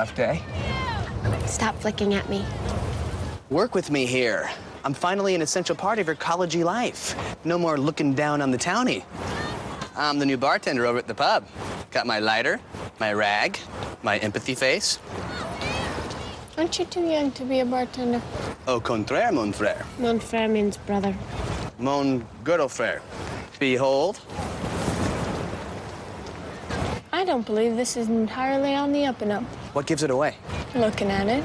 rough day? Stop flicking at me. Work with me here. I'm finally an essential part of your collegey life. No more looking down on the townie. I'm the new bartender over at the pub. Got my lighter, my rag, my empathy face. Aren't you too young to be a bartender? Au contraire, mon frère. Mon frère means brother. Mon girdle frère. Behold. I don't believe this is entirely on the up and up. What gives it away? Looking at it.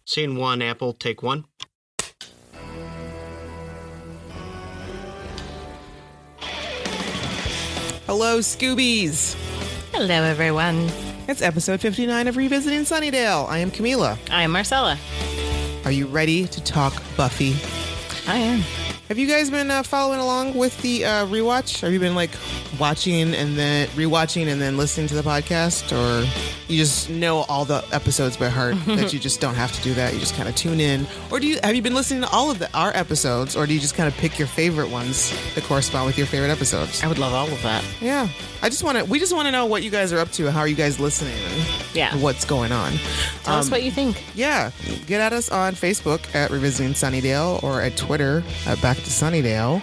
Scene 1, Apple, take 1. Hello, Scoobies. Hello, everyone. It's episode 59 of Revisiting Sunnydale. I am Camila. I am Marcella. Are you ready to talk Buffy? I am. Have you guys been following along with the rewatch? Have you been like watching and then rewatching and then listening to the podcast, or you just know all the episodes by heart that you just don't have to do that? You just kind of tune in, or have you been listening to all of our episodes, or do you just kind of pick your favorite ones that correspond with your favorite episodes? I would love all of that. Yeah, we just want to know what you guys are up to, how are you guys listening, and what's going on. Tell us what you think. Yeah, get at us on Facebook at Revisiting Sunnydale or at Twitter at Back to Sunnydale,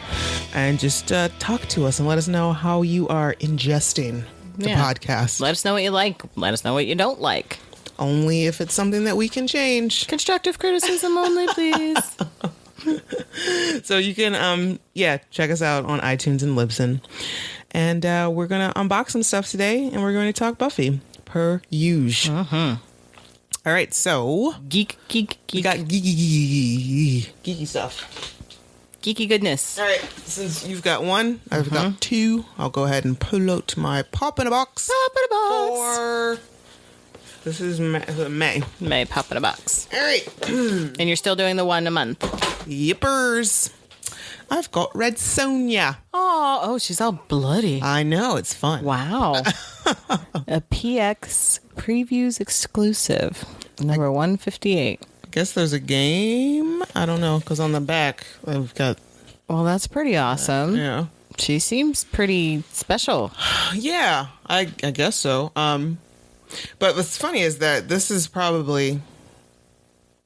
and just talk to us and let us know how you are ingesting the podcast. Let us know what you like. Let us know what you don't like. Only if it's something that we can change. Constructive criticism only, please. So you can, check us out on iTunes and Libsyn. And we're going to unbox some stuff today, and we're going to talk Buffy, per usual. Uh-huh. All right, so... Geek. We got geeky stuff. Geeky goodness. All right, since you've got one, I've got two. I'll go ahead and pull out my Pop in a Box. Pop in a box. This is May. May Pop in a Box. All right. And you're still doing the one a month. Yippers. I've got Red Sonja. Oh, she's all bloody. I know, it's fun. Wow. A PX Previews exclusive. Number 158. I guess there's a game. I don't know, because on the back, I've got... Well, that's pretty awesome. Yeah. She seems pretty special. Yeah, I guess so. But what's funny is that this is probably...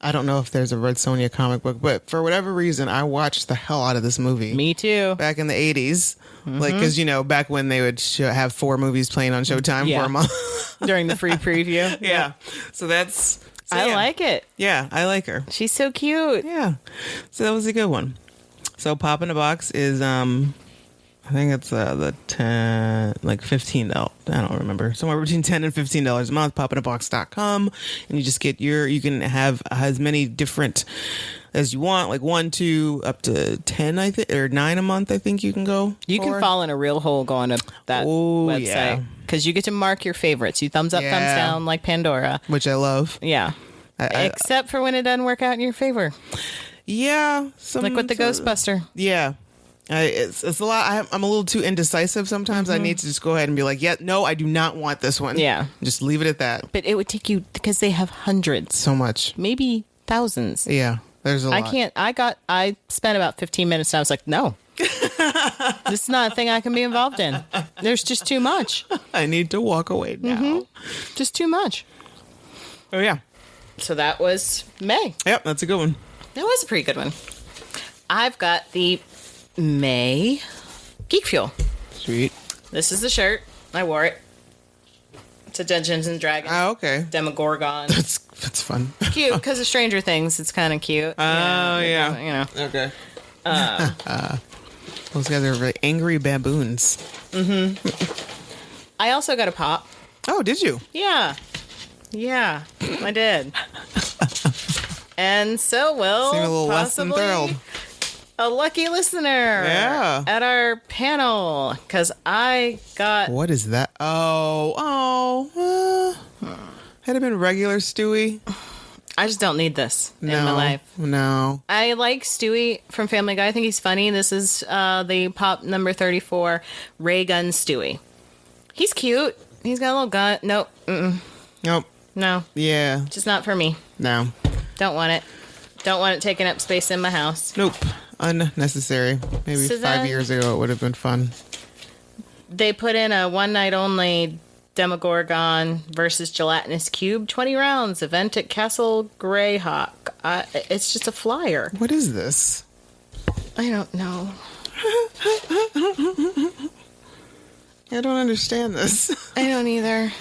I don't know if there's a Red Sonja comic book, but for whatever reason, I watched the hell out of this movie. Me too. Back in the 80s. Like, because, back when they would have 4 movies playing on Showtime for a month. During the free preview. Yeah. So that's... I like it. Yeah, I like her. She's so cute. Yeah. So that was a good one. So Pop in a Box is, I think it's the 10, like $15. I don't remember. Somewhere between $10 and $15 a month. popinabox.com. And you just get you can have as many different as you want, like 1, 2, up to 10, I think, or 9 a month, I think you can go. You can fall in a real hole going to that website. Because you get to mark your favorites. You thumbs up, thumbs down, like Pandora. Which I love. Yeah. Except for when it doesn't work out in your favor. Yeah. Like with the Ghostbuster. Yeah. It's a lot. I'm a little too indecisive sometimes. I need to just go ahead and be like, no, I do not want this one. Yeah. Just leave it at that. But it would take you, because they have hundreds. So much. Maybe thousands. Yeah. There's a lot. I spent about 15 minutes and I was like, no. This is not a thing I can be involved in. There's just too much. I need to walk away now. Just too much. Oh, yeah. So that was May. Yep, that's a good one. That was a pretty good one. I've got the May Geek Fuel. Sweet. This is the shirt. I wore it. It's a Dungeons and Dragons. Oh, okay. Demogorgon. That's fun. Cute, because of Stranger Things. It's kind of cute. Oh, yeah. Okay. Those guys are really angry baboons. I also got a pop. Oh, did you? Yeah. Yeah, I did. And so will seem a little less than thrilled. A lucky listener at our panel, because I got... What is that? Had it been regular Stewie? I just don't need this in my life. No. I like Stewie from Family Guy. I think he's funny. This is the pop number 34, Ray Gun Stewie. He's cute. He's got a little gun. Nope. Nope. No. Yeah. Just not for me. No. Don't want it. Don't want it taking up space in my house. Nope. Unnecessary. Maybe 5 years ago it would have been fun. They put in a one night only Demogorgon versus Gelatinous Cube, 20 rounds, event at Castle Greyhawk. It's just a flyer. What is this? I don't know. I don't understand this. I don't either.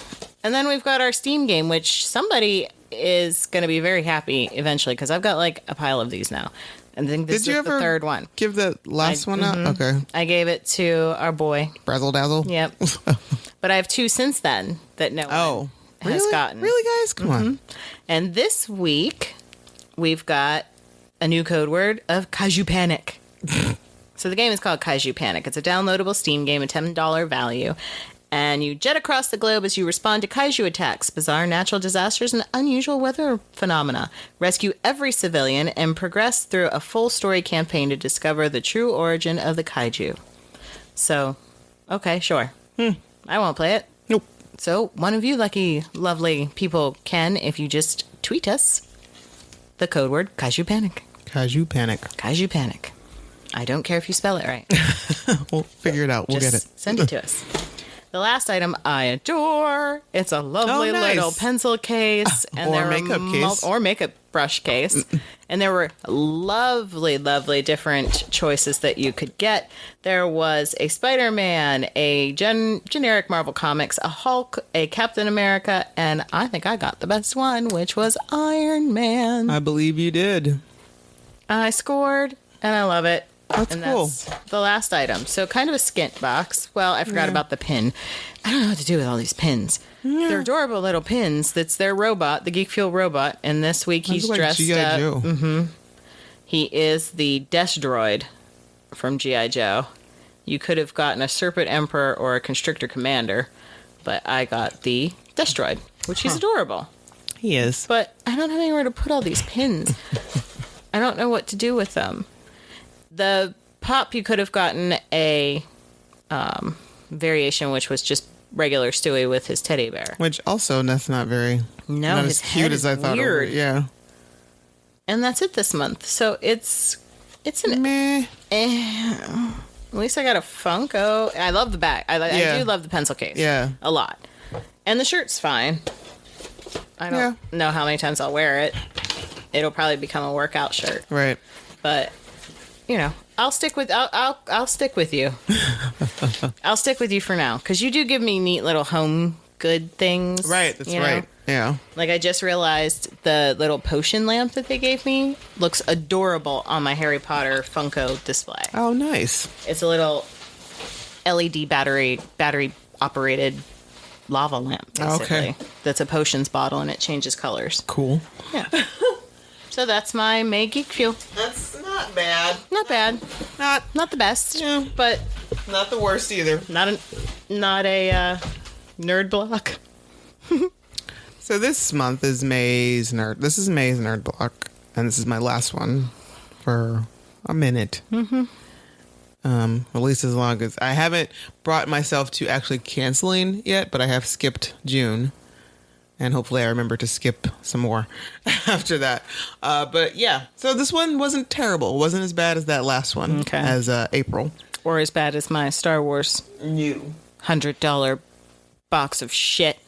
And then we've got our Steam game, which somebody is going to be very happy eventually, because I've got like a pile of these now. And I think this is the third one. Give the last one out? Okay. I gave it to our boy. Brazzle Dazzle? Yep. But I have two since then that no one has gotten. Really, guys? Come on. And this week, we've got a new code word of Kaiju Panic. So the game is called Kaiju Panic. It's a downloadable Steam game, a $10 value. And you jet across the globe as you respond to kaiju attacks, bizarre natural disasters, and unusual weather phenomena. Rescue every civilian and progress through a full story campaign to discover the true origin of the kaiju. So, okay, sure. I won't play it. Nope. So, one of you lucky, lovely people can if you just tweet us the code word Kaiju Panic. Kaiju Panic. Kaiju Panic. I don't care if you spell it right. We'll figure it out. We'll Just get it. Send it to us. The last item I adore. It's a lovely little pencil case. And Or there makeup case. Or makeup brush case. And there were lovely, lovely different choices that you could get. There was a Spider-Man, a generic Marvel Comics, a Hulk, a Captain America, and I think I got the best one, which was Iron Man. I believe you did. I scored, and I love it. That's cool. That's the last item. So kind of a skint box. Well, I forgot about the pin. I don't know what to do with all these pins. Yeah. They're adorable little pins. That's their robot, the Geek Fuel robot. And this week he's dressed G.I. up. Joe. Mm-hmm. He is the Death Droid from G.I. Joe. You could have gotten a Serpent Emperor or a Constrictor Commander, but I got the Death Droid, which he's adorable. He is. But I don't have anywhere to put all these pins. I don't know what to do with them. The pop, you could have gotten a variation, which was just regular Stewie with his teddy bear. Which also, that's not very... No, not his as cute head as I is thought weird. it would. Yeah. And that's it this month. So it's an... Meh. At least I got a Funko. I love the back. I do love the pencil case. Yeah. A lot. And the shirt's fine. I don't know how many times I'll wear it. It'll probably become a workout shirt. Right. But... you know, I'll stick with you. I'll stick with you for now, because you do give me neat little home good things. Right, that's right. Yeah. Like I just realized the little potion lamp that they gave me looks adorable on my Harry Potter Funko display. Oh, nice. It's a little LED battery operated lava lamp, basically. Okay. That's a potions bottle and it changes colors. Cool. Yeah. So that's my May Geek Fuel. That's not bad. Not bad. Not the best. Yeah. But Not the worst either. not a nerd block. So this month is May's Nerd. This is May's Nerd Block, and this is my last one for a minute. Mm-hmm. At least as long as I haven't brought myself to actually canceling yet, but I have skipped June. And hopefully I remember to skip some more after that. But yeah, so this one wasn't terrible. It wasn't as bad as that last one as April. Or as bad as my Star Wars New. $100 box of shit.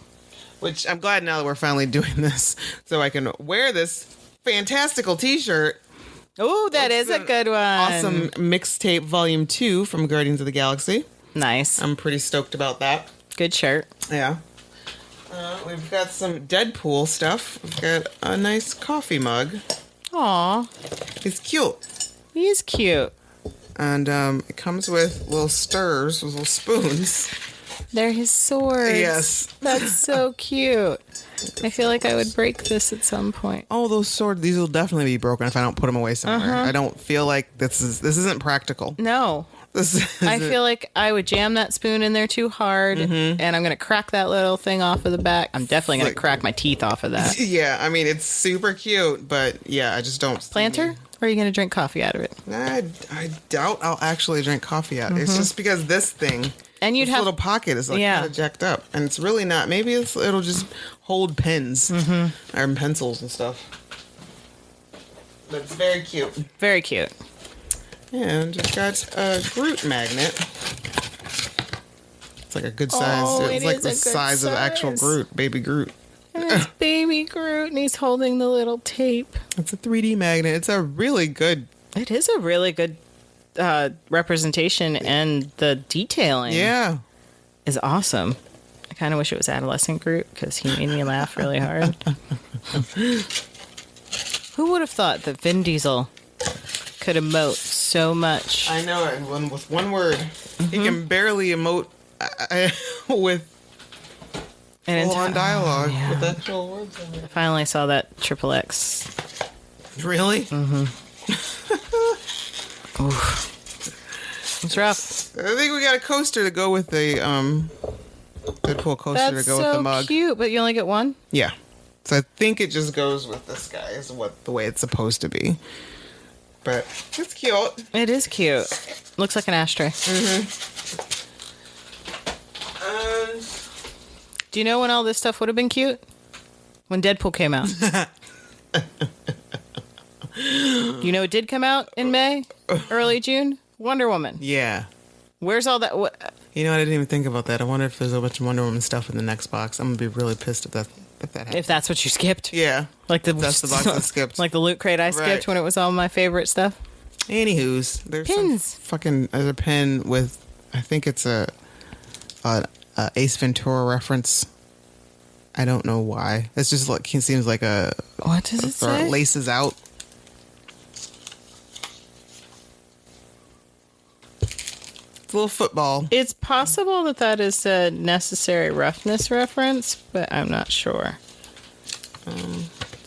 Which I'm glad now that we're finally doing this so I can wear this fantastical t-shirt. Oh, that is a good one. Awesome mixtape volume 2 from Guardians of the Galaxy. Nice. I'm pretty stoked about that. Good shirt. Yeah. We've got some Deadpool stuff. We've got a nice coffee mug. Aw. It's cute. He is cute. And it comes with little stirrers, with little spoons. They're his swords. Yes. That's so cute. I feel like I would break this at some point. Oh, those swords, these will definitely be broken if I don't put them away somewhere. I don't feel like this isn't practical. No. I feel like I would jam that spoon in there too hard, and I'm going to crack that little thing off of the back. I'm definitely going to crack my teeth off of that. Yeah, I mean, it's super cute, but yeah, I just don't... Planter? Or are you going to drink coffee out of it? I doubt I'll actually drink coffee out. It's just because this thing... And you'd this have little pocket is like kind of jacked up, and it's really not. Maybe it'll just hold pens or pencils and stuff. But it's very cute. Very cute. And it's got a Groot magnet. It's like a good size. Oh, It's it like is the a good size of actual size. Groot, baby Groot. And it's baby Groot, and he's holding the little tape. It's a 3D magnet. It's a really good. It is a really good representation, and the detailing Yeah. is awesome. I kind of wish it was adolescent Groot because he made me laugh really hard. Who would have thought that Vin Diesel could emote so much? I know it. With one word, he can barely emote with And full-on dialogue yeah. with actual words. I finally saw that Triple X. Really? It's rough. I think we got a coaster to go with the Deadpool coaster That's to go with the so mug. cute, but you only get one? Yeah. So I think it just goes with this guy is what the way it's supposed to be. But it's cute. It is cute. Looks like an ashtray. Do you know when all this stuff would have been cute? When Deadpool came out. You know, it did come out in May, early June. Wonder Woman. Yeah. Where's all that? What? You know, I didn't even think about that. I wonder if there's a bunch of Wonder Woman stuff in the next box. I'm gonna be really pissed if that happens. If that's what you skipped. Yeah. Like That's the box I skipped. Like the loot crate I skipped Right. when it was all my favorite stuff. Anywho's, there's Pins. some fucking there's a pin with I think it's a Ace Ventura reference. I don't know why. It's just like it seems like a What does it or say? it laces out. It's a little football. It's possible that that is a Necessary Roughness reference, but I'm not sure.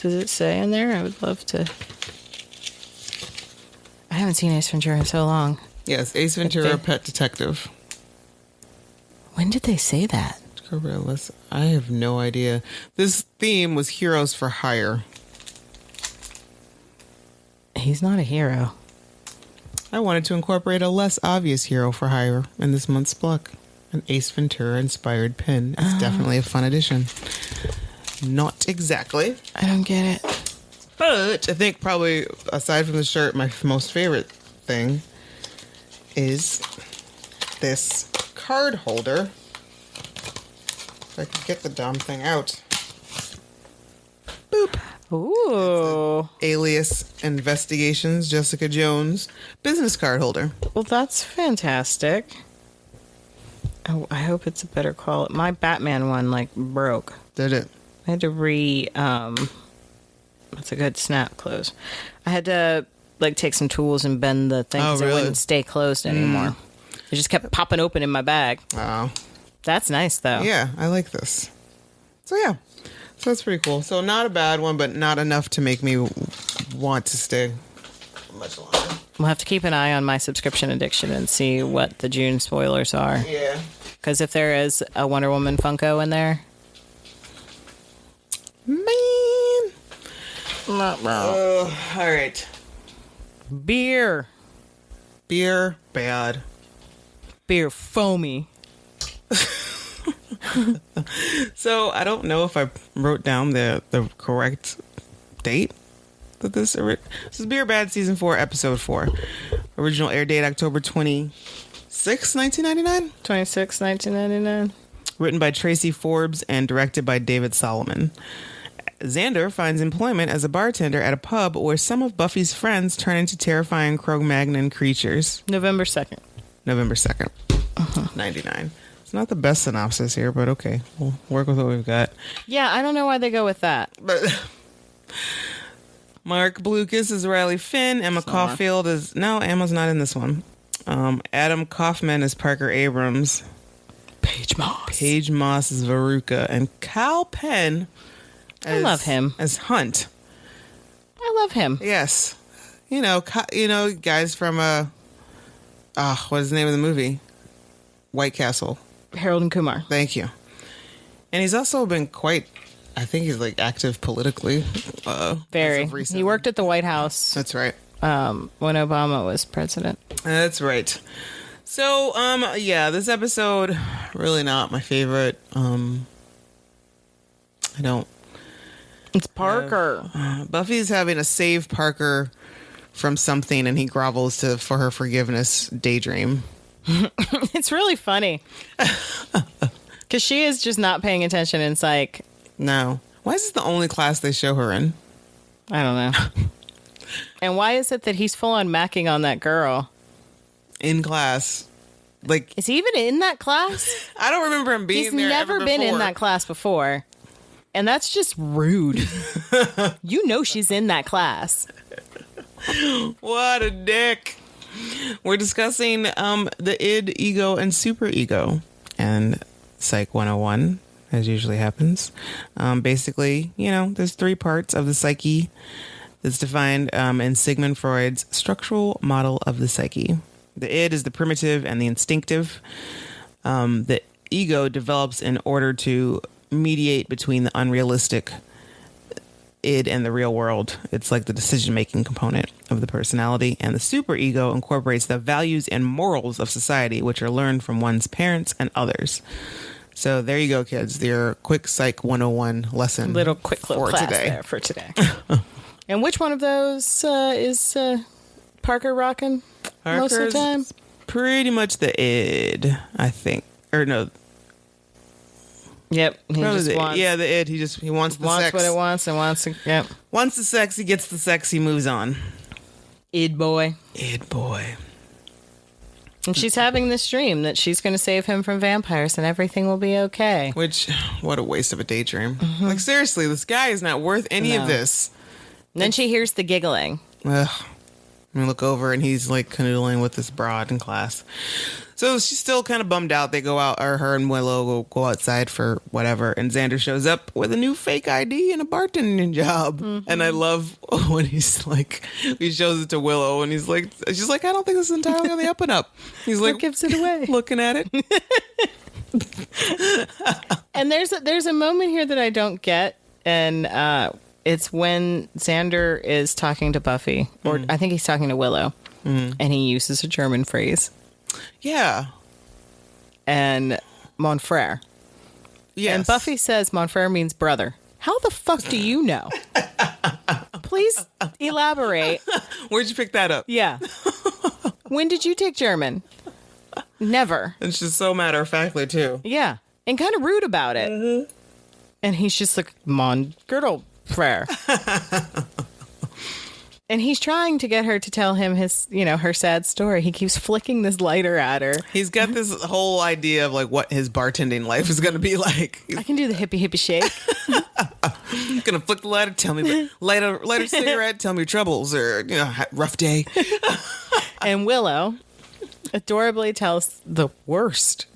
Does it say in there? I would love to. I haven't seen Ace Ventura in so long. Yes, Ace Ventura, Pet Detective. When did they say that? I have no idea. This theme was Heroes for Hire. He's not a hero. I wanted to incorporate a less obvious hero for hire in this month's block. An Ace Ventura inspired pin. It's definitely a fun addition. Not exactly. I don't get it. But I think probably, aside from the shirt, my most favorite thing is this card holder. If I could get the dumb thing out. Boop. Ooh. Alias Investigations, Jessica Jones business card holder. Well, that's fantastic. Oh, I hope it's a better quality. My Batman one, like, broke. Did it? I had to that's a good snap close. I had to, like, take some tools and bend the thing because Oh, really? it wouldn't stay closed anymore. It just kept popping open in my bag. Oh. That's nice, though. Yeah, I like this. So, yeah. So that's pretty cool. So not a bad one, but not enough to make me want to stay much longer. We'll have to keep an eye on my subscription addiction and see what the June spoilers are. Yeah. Because if there is a Wonder Woman Funko in there... Man. All right. Beer. Beer, bad. Beer foamy. So I don't know if I wrote down the correct date that this is Beer Bad Season 4, Episode 4. Original air date October 26, 1999. 26, 1999. Written by Tracy Forbes and directed by David Solomon. Xander finds employment as a bartender at a pub where some of Buffy's friends turn into terrifying Cro-magnon creatures. November 2nd. November 2nd, 99. It's not the best synopsis here, but okay. We'll work with what we've got. Yeah, I don't know why they go with that. But Mark Blucas is Riley Finn. Emma Caulfield is... No, Emma's not in this one. Adam Kaufman is Parker Abrams. Paige Moss. Paige Moss is Veruca. And Kyle Penn... I love him. As Hunt. I love him. Yes. You know, guys from... what is the name of the movie? White Castle. Harold and Kumar. Thank you. And he's also been quite... I think he's like active politically. Very. as of recently. He worked at the White House That's right. when Obama was president. That's right. So, yeah, this episode really not my favorite. I don't. It's Parker. Buffy's having to save Parker from something, and he grovels for her forgiveness daydream. It's really funny. Because she is just not paying attention in psych. No. Why is this the only class they show her in? I don't know. And why is it that he's full on macking on that girl? In class. Like, Is he even in that class? I don't remember him being He's there never ever been in before. that class before. And that's just rude. You know she's in that class. What a dick. We're discussing the id, ego, and superego. And Psych 101, as usually happens. Basically, there's 3 parts of the psyche that's defined in Sigmund Freud's structural model of the psyche. The id is the primitive and the instinctive. The ego develops in order to mediate between the unrealistic id and the real world. It's like the decision-making component of the personality. And the superego incorporates the values and morals of society, which are learned from one's parents and others. So there you go, kids. Your quick Psych 101 lesson. Little class today. there for today. And which one of those is Parker rocking most of the time? Pretty much the id, I think. Or no. Yep. He just wants, the id. He wants the wants sex. what it wants and wants to, yep. Wants the sex, he gets the sex, he moves on. Id boy. Id boy. And she's having this dream that she's going to save him from vampires and everything will be okay. Which, what a waste of a daydream. Like, seriously, this guy is not worth any of this. And then she hears the giggling. Ugh. And look over and he's like canoodling with this broad in class. So she's still kind of bummed out. They go out, or her and Willow go outside for whatever. And Xander shows up with a new fake ID and a bartending job. And I love when he's like, he shows it to Willow and she's like, I don't think this is entirely on the up and up. He's like, What gives it away? Looking at it. And there's a moment here that I don't get. And it's when Xander is talking to Buffy, or I think he's talking to Willow, and he uses a German phrase. Yeah. And mon frere. Yes. And Buffy says mon frere means brother. How the fuck do you know? Please elaborate. Where'd you pick that up? Yeah. When did you take German? Never. And she's so matter of factly too. Yeah. And kind of rude about it. And he's just like, mon girdle frere. And he's trying to get her to tell him his, her sad story. He keeps flicking this lighter at her. He's got this whole idea of like what his bartending life is going to be like. I can do the hippie shake. He's going to flick the lighter, tell me, light a cigarette, tell me your troubles, or, rough day. And Willow adorably tells the worst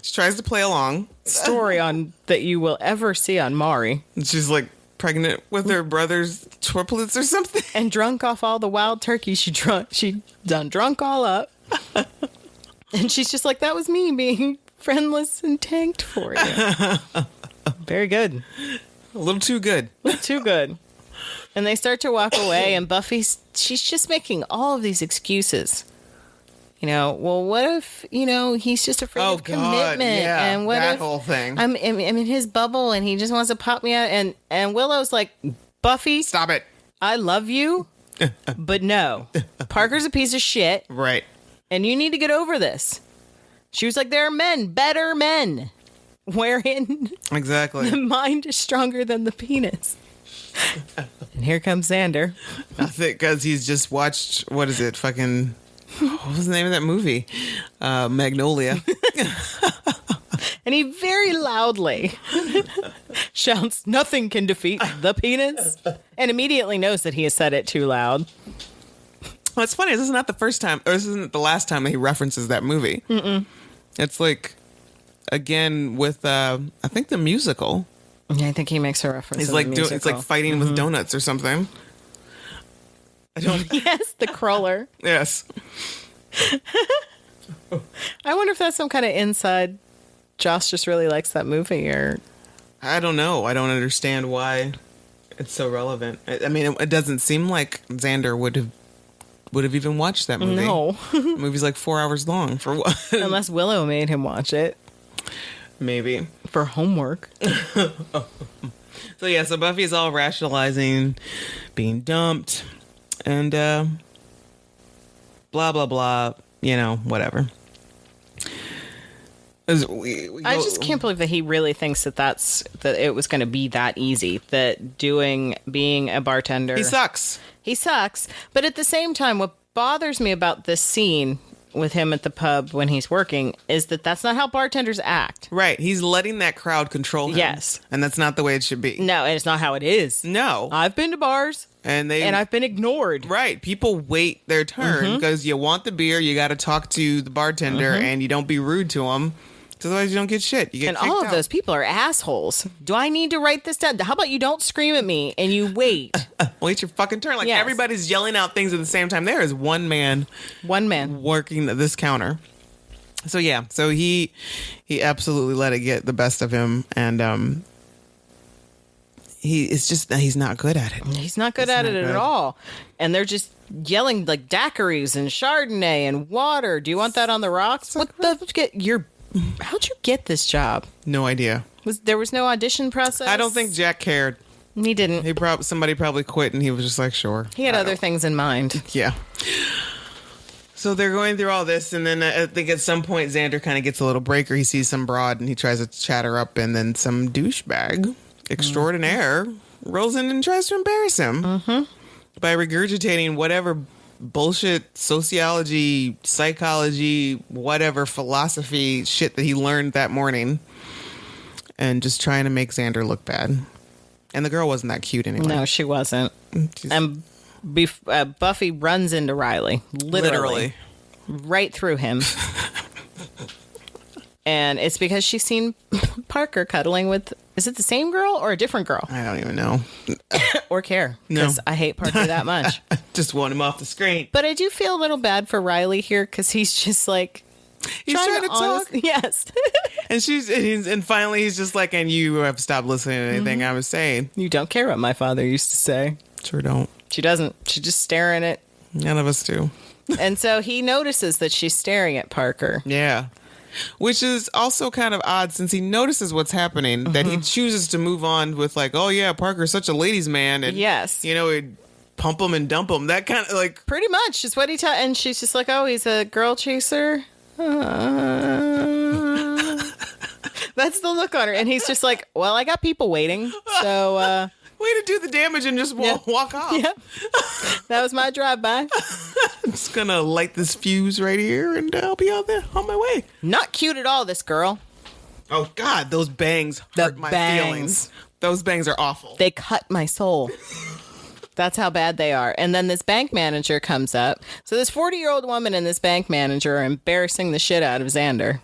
She tries to play along. story on that you will ever see on Maury. And she's like pregnant with her brother's triplets or something. And drunk off all the wild turkey she done drunk all up. And she's just like, that was me being friendless and tanked for you. Very good. A little too good. Too good. And they start to walk away, and she's just making all of these excuses. Well, what if, he's just afraid of commitment? Yeah, and what that if whole thing. I'm in his bubble and he just wants to pop me out? And Willow's like, Buffy, Stop it. I love you, but no. Parker's a piece of shit, Right. and you need to get over this. She was like, there are men, better men, wherein Exactly. the mind is stronger than the penis. And here comes Xander. I think because he's just watched, what is it, fucking... What was the name of that movie? Magnolia. And he very loudly shouts, nothing can defeat the penis. And immediately knows that he has said it too loud. Well, it's funny. This is not the first time, or this isn't the last time that he references that movie. Mm-mm. It's like, again, with, I think the musical. Yeah, I think he makes a reference. He's like it's like fighting with donuts or something. I don't. Yes, the crawler. Yes. I wonder if that's some kind of inside. Joss just really likes that movie, or I don't know. I don't understand why it's so relevant. I mean, it doesn't seem like Xander would have even watched that movie. no, The movie's like 4 hours long. For what? unless Willow made him watch it Maybe. for homework. So yeah, so Buffy's all rationalizing being dumped and blah blah blah, whatever. I just can't believe that he really thinks that it was going to be that easy. That being a bartender, He sucks. He sucks. But at the same time, what bothers me about this scene with him at the pub when he's working is that that's not how bartenders act. Right. He's letting that crowd control him. Yes. And that's not the way it should be. No, and it's not how it is. No. I've been to bars And I've been ignored. Right. People wait their turn because you want the beer, you got to talk to the bartender, and you don't be rude to him. Otherwise, you don't get shit. You get And kicked all of out. those people are assholes. Do I need to write this down? How about you don't scream at me and you wait? Wait your fucking turn. Like, Yes. everybody's yelling out things at the same time. There is one man working this counter. So, yeah. So, he absolutely let it get the best of him. And he's not good at it. He's not good at it at all. And they're just yelling like daiquiris and Chardonnay and water. Do you want that on the rocks? How'd you get this job? No idea. There was no audition process? I don't think Jack cared. He didn't. Somebody probably quit, and he was just like, sure. He had other things in mind. Yeah. So they're going through all this, and then I think at some point Xander kind of gets a little breaker. He sees some broad, and he tries to chat her up, and then some douchebag extraordinaire rolls in and tries to embarrass him by regurgitating whatever bullshit sociology, psychology, whatever philosophy shit that he learned that morning, and just trying to make Xander look bad. And the girl wasn't that cute anyway. No, she wasn't. And Buffy runs into Riley, literally right through him. And it's because she's seen Parker cuddling with, is it the same girl or a different girl? I don't even know. Or care. No. Because I hate Parker that much. Just want him off the screen. But I do feel a little bad for Riley here because he's just like... He's trying to talk. Yes. And finally he's just like, and you have stopped listening to anything I was saying. You don't care what my father used to say. Sure don't. She doesn't. She's just staring at... None of us do. And so he notices that she's staring at Parker. Yeah. Which is also kind of odd since he notices what's happening, that he chooses to move on with like, oh yeah, Parker's such a ladies' man. And, yes. he'd pump him and dump him. That kind of like... Pretty much is what he tells. And she's just like, oh, he's a girl chaser. That's the look on her. And he's just like, well, I got people waiting. So... Way to do the damage and just walk off. Yeah. That was my drive-by. I'm just going to light this fuse right here and I'll be on my way. Not cute at all, this girl. Oh, God, those bangs hurt my feelings. Those bangs are awful. They cut my soul. That's how bad they are. And then this bank manager comes up. So this 40-year-old woman and this bank manager are embarrassing the shit out of Xander.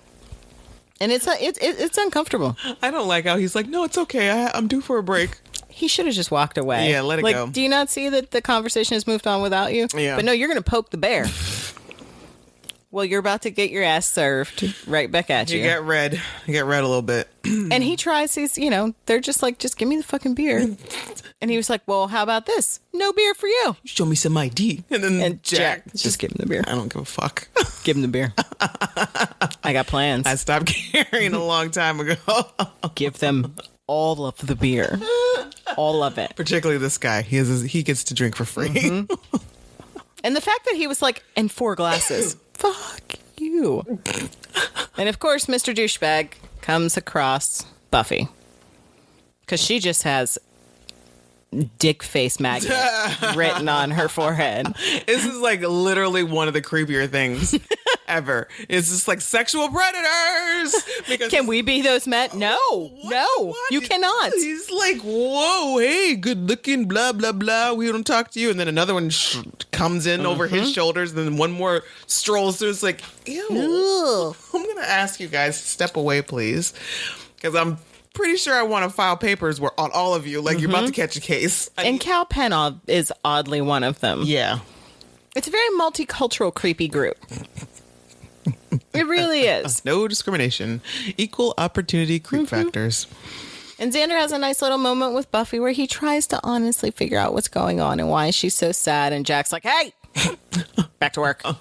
And it's uncomfortable. I don't like how he's like, no, it's okay. I'm due for a break. He should have just walked away. Yeah, let it go. Do you not see that the conversation has moved on without you? Yeah. But no, you're going to poke the bear. Well, you're about to get your ass served right back at you. You get red. You get red a little bit. And he tries they're just like, just give me the fucking beer. And he was like, well, how about this? No beer for you. Show me some ID. And then Jack just give him the beer. I don't give a fuck. Give him the beer. I got plans. I stopped caring a long time ago. Give them all of the beer. All of it. Particularly this guy. He gets to drink for free. Mm-hmm. And the fact that he was like, and 4 glasses. Fuck you. And of course, Mr. Douchebag comes across Buffy. Because she just has dick face magnet written on her forehead. This is like literally one of the creepier things ever. It's just like sexual predators. Because Can we be those men? No, What? you cannot. He's like, whoa, hey, good looking, blah, blah, blah. We don't talk to you. And then another one comes in over his shoulders. And then one more strolls through. It's like, ew. Ugh. I'm going to ask you guys to step away, please. Because I'm pretty sure I want to file papers on all of you. Like, you're about to catch a case. And Cal Penn is oddly one of them. Yeah. It's a very multicultural, creepy group. It really is. No discrimination. Equal opportunity creep factors. And Xander has a nice little moment with Buffy where he tries to honestly figure out what's going on and why she's so sad. And Jack's like, hey, back to work. I was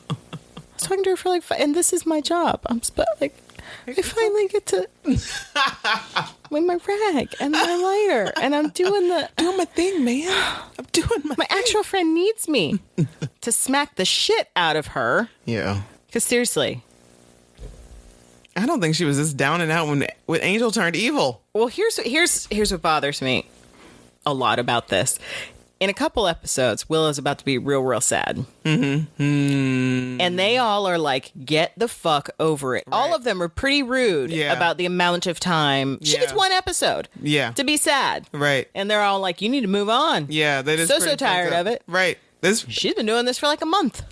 talking to her for and this is my job. I finally get to with my rag and my lighter, and I'm doing my thing, man. I'm doing my thing. actual friend needs me to smack the shit out of her. Yeah. Because seriously, I don't think she was this down and out when Angel turned evil. Well, here's what bothers me a lot about this. In a couple episodes, Willow's about to be real sad. Mm-hmm. And they all are like, get the fuck over it. Right. All of them are pretty rude about the amount of time. She gets one episode to be sad. Right. And they're all like, you need to move on. Yeah, that is so tired of it. Right. She's been doing this for like a month.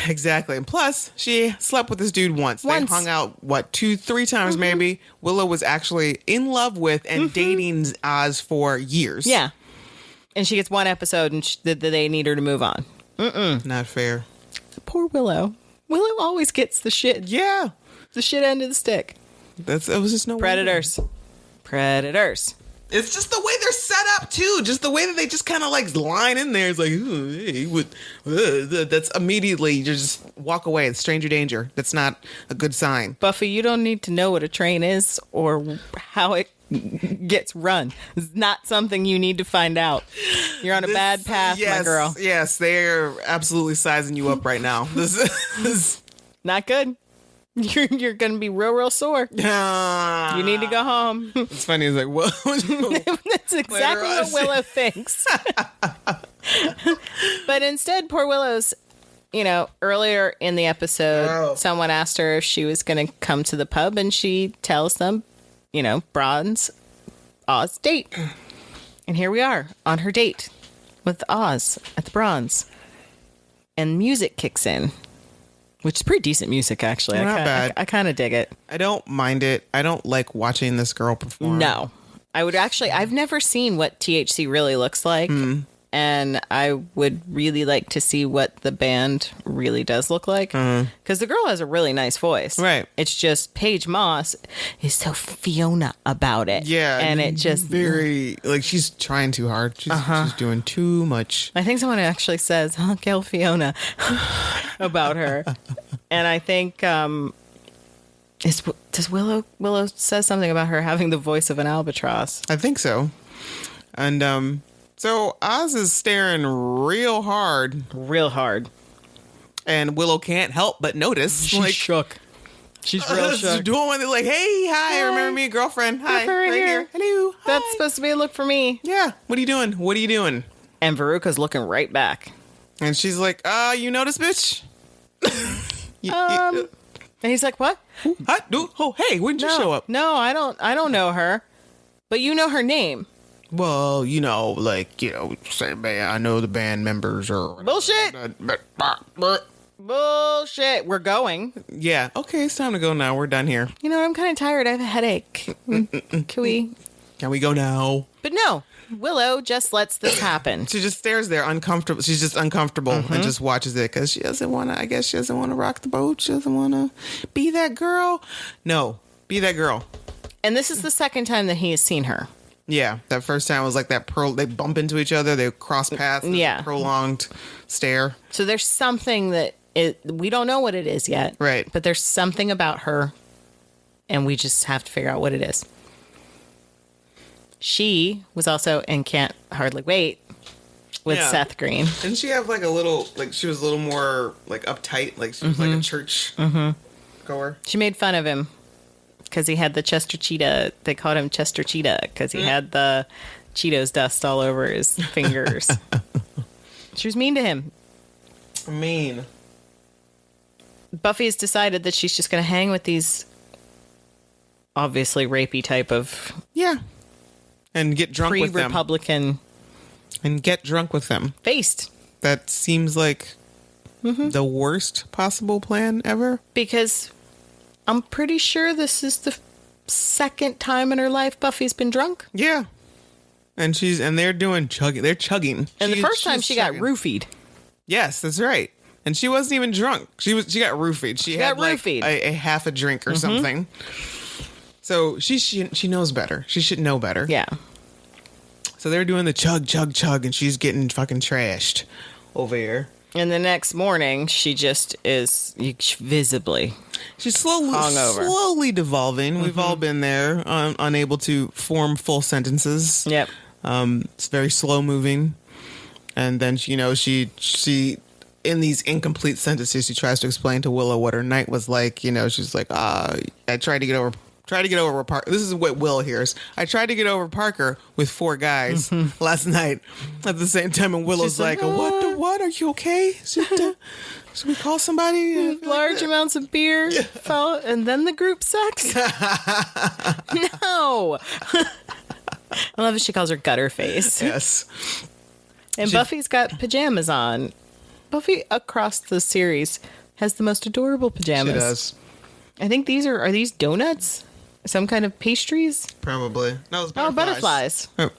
Exactly. And plus, she slept with this dude once. They hung out, 2-3 times maybe. Willow was actually in love with and dating Oz for years. Yeah. And she gets one episode and they need her to move on. Not fair. Poor Willow. Willow always gets the shit. Yeah. The shit end of the stick. It was just no Predators. Wonder. Predators. It's just the way they're set up, too. Just the way that they just kind of like line in there. It's like, that's immediately, you just walk away. It's stranger danger. That's not a good sign. Buffy, you don't need to know what a train is or how it gets run. It's not something you need to find out. You're on a bad path, my girl. Yes, they're absolutely sizing you up right now. This is not good. You're going to be real sore. You need to go home. It's funny. It's like, well, that's exactly what Willow thinks. But instead, poor Willow's, earlier in the episode, someone asked her if she was going to come to the pub, and she tells them, Bronze, Oz date. And here we are on her date with Oz at the Bronze. And music kicks in. Which is pretty decent music, actually. Not bad. I kind of dig it. I don't mind it. I don't like watching this girl perform. No. I've never seen what THC really looks like. And I would really like to see what the band really does look like. Because the girl has a really nice voice. Right. It's just Paige Moss is so Fiona about it. Yeah. And it just... very... Like, she's trying too hard. She's doing too much. I think someone actually says, Kill Fiona about her. And I think... does Willow says something about her having the voice of an albatross? I think so. And, so Oz is staring real hard. And Willow can't help but notice. She's shook. She's real shook. Doing one, they're like, hey, hi, remember me, girlfriend. Hi, right here. Hello. Hi. That's supposed to be a look for me. Yeah. What are you doing? And Veruca's looking right back. And she's like, you notice, bitch? And he's like, what? Hey, when did you show up? No, I don't know her. But you know her name. Well, say, man, I know the band members are... Bullshit! Bullshit. We're going. Yeah. Okay, it's time to go now. We're done here. You know what? I'm kind of tired. I have a headache. Can we go now? But no. Willow just lets this happen. She just stares there, uncomfortable. She's just uncomfortable and just watches it because she doesn't want to, I guess she doesn't want to rock the boat. She doesn't want to be that girl. No, be that girl. And this is the second time that he has seen her. Yeah, that first time was like that they bump into each other, they cross paths, prolonged stare. So there's something that we don't know what it is yet. Right. But there's something about her, and we just have to figure out what it is. She was also in Can't Hardly Wait with Seth Green. Didn't she have like a little, like she was a little more like uptight, like she was like a church goer? She made fun of him. Because he had the Chester Cheetah. They called him Chester Cheetah because he had the Cheetos dust all over his fingers. She was mean to him. Mean. Buffy has decided that she's just going to hang with these obviously rapey type of... Yeah. And get drunk with them. Pre-Republican... And get drunk with them. Faced. That seems like the worst possible plan ever. Because... I'm pretty sure this is the second time in her life Buffy's been drunk. Yeah. And they're doing chugging. They're chugging. And the first time she got roofied. Yes, that's right. And she wasn't even drunk. She got roofied. She had like roofied. a half a drink or something. So she knows better. She should know better. Yeah. So they're doing the chug, chug, chug, and she's getting fucking trashed over here. And the next morning, she just is visibly she's slowly devolving. We've all been there, unable to form full sentences. Yep. It's very slow moving. And then, she in these incomplete sentences, she tries to explain to Willow what her night was like. You know, she's like, I tried to get over Parker. This is what Will hears. I tried to get over Parker with 4 guys last night at the same time. And Willow's She's like, what? Are you okay? Should we call somebody? Large amounts of beer, and then the group sex? No. I love it. She calls her gutter face. Yes. And Buffy's got pajamas on. Buffy across the series has the most adorable pajamas. She does. I think are these donuts? Some kind of pastries? Probably. No, it's Oh, butterflies. Oh,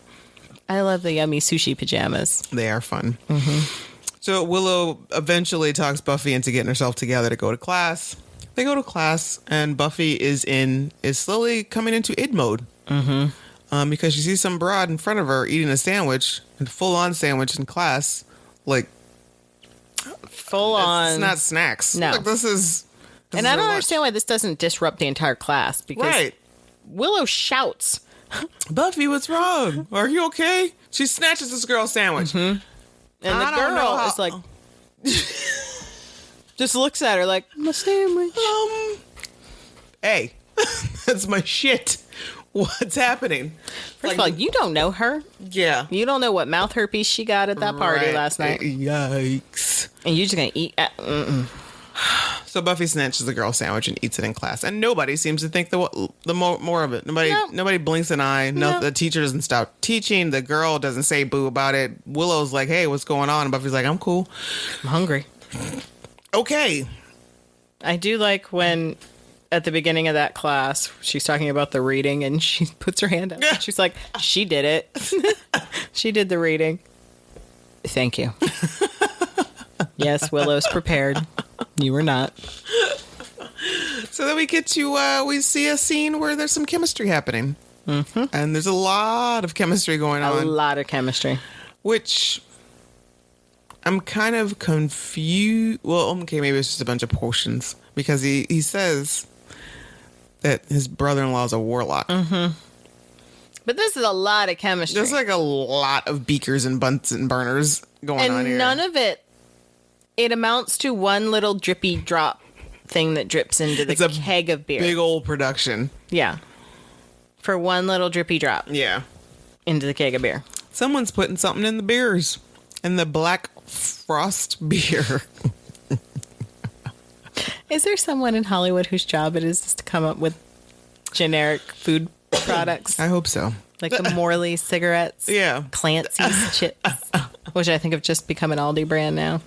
I love the yummy sushi pajamas. they are fun. So Willow eventually talks Buffy into getting herself together to go to class. They go to class, and Buffy is slowly coming into id mode. Because she sees some broad in front of her eating a sandwich, a full-on sandwich in class. Like, Full on. it's not snacks. No. Like, this is And I don't understand why this doesn't disrupt the entire class. Because Right. Willow shouts. Buffy, what's wrong? Are you okay? She snatches this girl's sandwich. And the I don't know girl how- is like... just looks at her like, my sandwich. Hey, that's my shit. What's happening? First of all, you don't know her. Yeah. You don't know what mouth herpes she got at that party Right. last night. Yikes. And you're just going to eat... So Buffy snatches the girl's sandwich and eats it in class, and nobody seems to think the more of it. Nobody blinks an eye. No, the teacher doesn't stop teaching. The girl doesn't say boo about it. Willow's like, "Hey, what's going on?" And Buffy's like, "I'm cool." I'm hungry. Okay. I do like when at the beginning of that class she's talking about the reading and she puts her hand up. Yeah. She's like, she did it. She did the reading. Thank you. Yes, Willow's prepared. You were not. So then we get to we see a scene where there's some chemistry happening, and there's a lot of chemistry going A on, lot of chemistry. which I'm kind of confused. Well, okay, maybe it's just a bunch of potions because he says that his brother-in-law is a warlock. But this is a lot of chemistry. There's like a lot of beakers and Bunsen burners going on and here. none of it amounts to one little drippy drop thing that drips into the It's a keg of beer. Big old production. Yeah. For one little drippy drop Yeah. into the keg of beer. Someone's putting something in the beers. In the Black Frost beer. Is there someone in Hollywood whose job it is just to come up with generic food products? I hope so. Like the Morley cigarettes? Yeah. Clancy's chips, which I think have just become an Aldi brand now.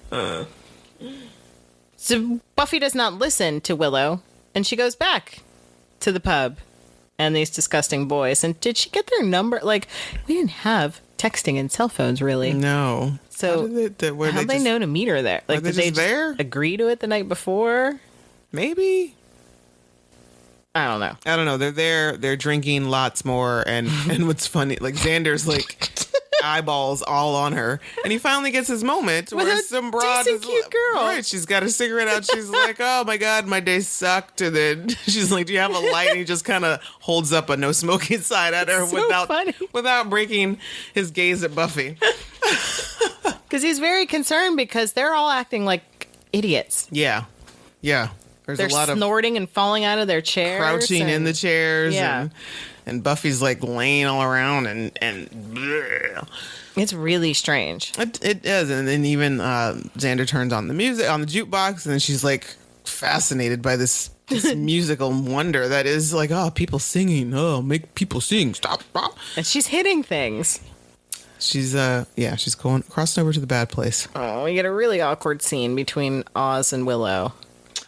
So Buffy does not listen to Willow, and she goes back to the pub and these disgusting boys. And did she get their number? Like, we didn't have texting and cell phones, really. No. So how they know to meet her there? Like, they did they just there? agree to it the night before? Maybe. I don't know. I don't know. They're there. They're drinking lots more. And what's funny, like Xander's like eyeballs all on her. And he finally gets his moment With where a some broad decent, cute girl. Right. She's got a cigarette out. She's like, oh my God, my day sucked. And then she's like, do you have a light? And he just kind of holds up a no smoking sign at her So funny. without breaking his gaze at Buffy. Because he's very concerned because they're all acting like idiots. Yeah. Yeah. There's They're a lot of snorting and falling out of their chairs. crouching in and- the chairs. Yeah. And Buffy's like laying all around and bleh. It's really strange. It is. And then even Xander turns on the music on the jukebox and she's like fascinated by this musical wonder that is like, oh, people singing. Oh, make people sing. Stop. And she's hitting things. She's she's going crossing over to the bad place. Oh, we get a really awkward scene between Oz and Willow.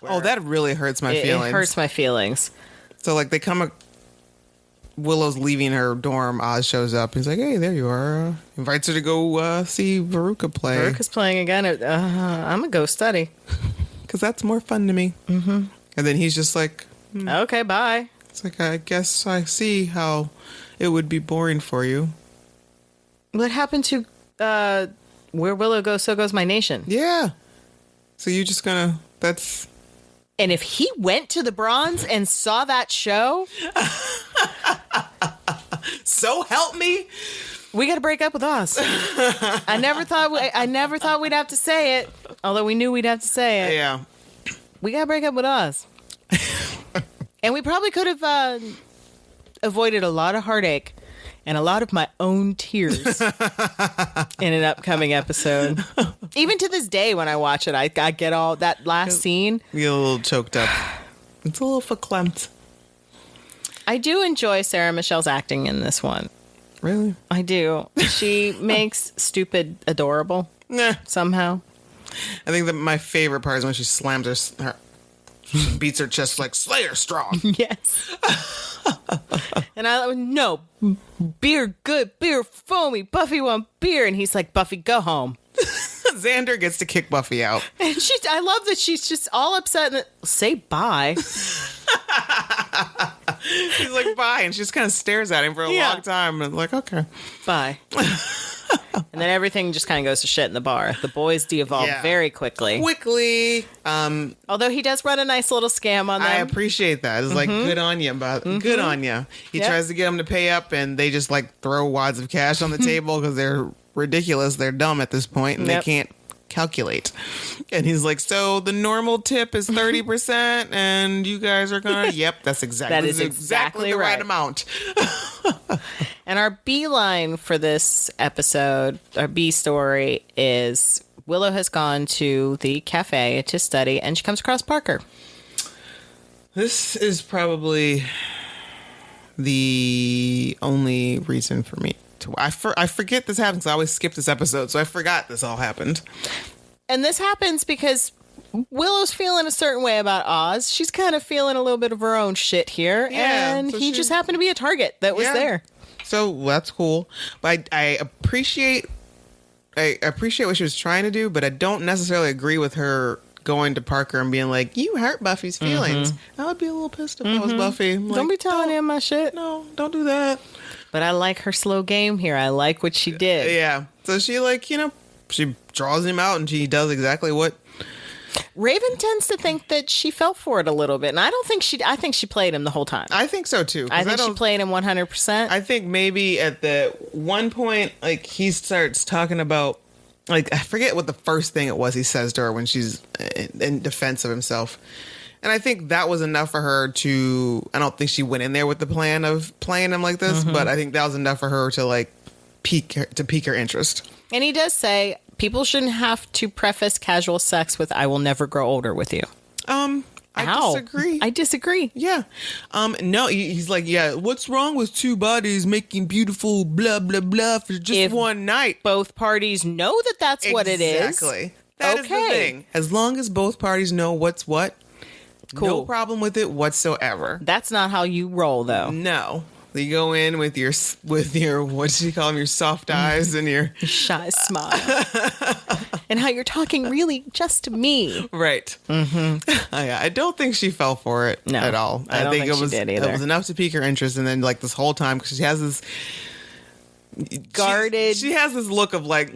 Oh, that really hurts my It feelings. hurts my feelings. So like they come Willow's leaving her dorm. Oz shows up. He's like, hey, there you are. Invites her to go see Veruca play. Veruca's playing again. I'm going to go study. Because that's more fun to me. Mm-hmm. And then he's just like, Okay, bye. it's like, I guess I see how it would be boring for you. What happened to Where Willow Goes, So Goes My Nation? Yeah. So you're just gonna, that's... And if he went to the Bronze and saw that show, So help me. we got to break up with Oz. I never thought we'd have to say it. Although we knew we'd have to say it. Yeah. We gotta break up with Oz. And we probably could have avoided a lot of heartache and a lot of my own tears in an upcoming episode. Even to this day, when I watch it, I get all that last scene. You get a little choked up. It's a little verklempt. I do enjoy Sarah Michelle's acting in this one. Really? I do. She makes stupid adorable Nah. somehow. I think that my favorite part is when she slams her she beats her chest like Slayer strong. Yes. And no, beer good, beer foamy. Buffy want beer. And he's like, Buffy, go home. Xander gets to kick Buffy out. And I love that she's just all upset and say bye. He's like, bye. And she just kind of stares at him for a long time. And like, okay. Bye. And then everything just kind of goes to shit in the bar. The boys de-evolve very quickly. Although he does run a nice little scam on them. I appreciate that. It's like, good on you, but good on you. He tries to get them to pay up, and they just like throw wads of cash on the table because they're ridiculous. They're dumb at this point, and they can't calculate. And he's like, so the normal tip is 30%, and you guys are gonna yep, that's exactly the right amount. And our B line for this episode, our B story, is Willow has gone to the cafe to study, and she comes across Parker. This is probably the only reason for me to. I forget this happens. I always skip this episode, so I forgot this all happened. And this happens because Willow's feeling a certain way about Oz. She's kind of feeling a little bit of her own shit here, and so he just happened to be a target that was there. So that's cool. But I appreciate what she was trying to do, but I don't necessarily agree with her going to Parker and being like, you hurt Buffy's feelings. I would be a little pissed if I was Buffy. Like, don't be telling him my shit. No, don't do that. But I like her slow game here. I like what she did. Yeah. So she she draws him out and she does exactly what Raven tends to think that she fell for it a little bit, and I think she played him the whole time. I think so too. I think she played him 100%. I think maybe at the one point, like, he starts talking about, like, I forget what the first thing it was he says to her when she's in defense of himself. And I think that was enough for her to, I don't think she went in there with the plan of playing him like this, but I think that was enough for her to, like, pique her interest. And he does say, people shouldn't have to preface casual sex with, I will never grow older with you. I disagree. Yeah. No, he's like, yeah, what's wrong with two bodies making beautiful blah, blah, blah for just one night? Both parties know that that's what it is. Exactly. That is the thing. As long as both parties know what's what, cool. No problem with it whatsoever. That's not how you roll, though. No. You go in with your what does he call them? Your soft eyes and your shy smile, and how you're talking really just to me, right? Mm-hmm. I don't think she fell for it at all. I don't think it was. It was enough to pique her interest, and then like this whole time because she has this guarded. She has this look of like,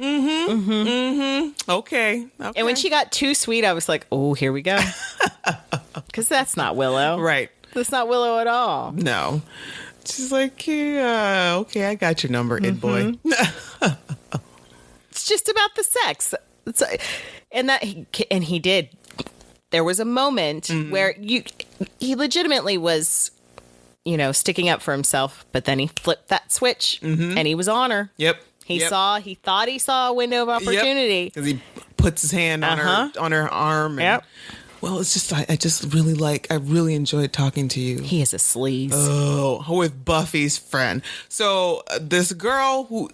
okay. And when she got too sweet, I was like, oh, here we go, because that's not Willow, right? That's not Willow at all. No. She's like, yeah, okay, I got your number, Id boy. It's just about the sex. And he did. There was a moment where he legitimately was, sticking up for himself, but then he flipped that switch and he was on her. Yep. He thought he saw a window of opportunity. Because he puts his hand on her arm. And, well, it's just, I really enjoyed talking to you. He is a sleaze. Oh, with Buffy's friend. So this girl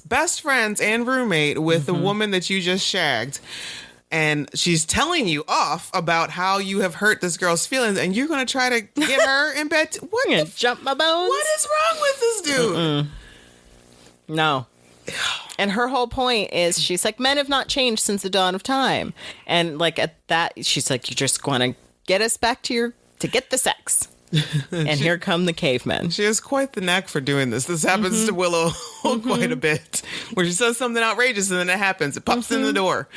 best friends and roommate with the woman that you just shagged. And she's telling you off about how you have hurt this girl's feelings and you're going to try to get her in bed. What? Jump my bones? What is wrong with this dude? No. And her whole point is she's like, men have not changed since the dawn of time. And like at that, she's like, you just want to get us back to get the sex. And here come the cavemen. She has quite the knack for doing this. This happens to Willow quite a bit. Where she says something outrageous and then it happens. It pops in the door.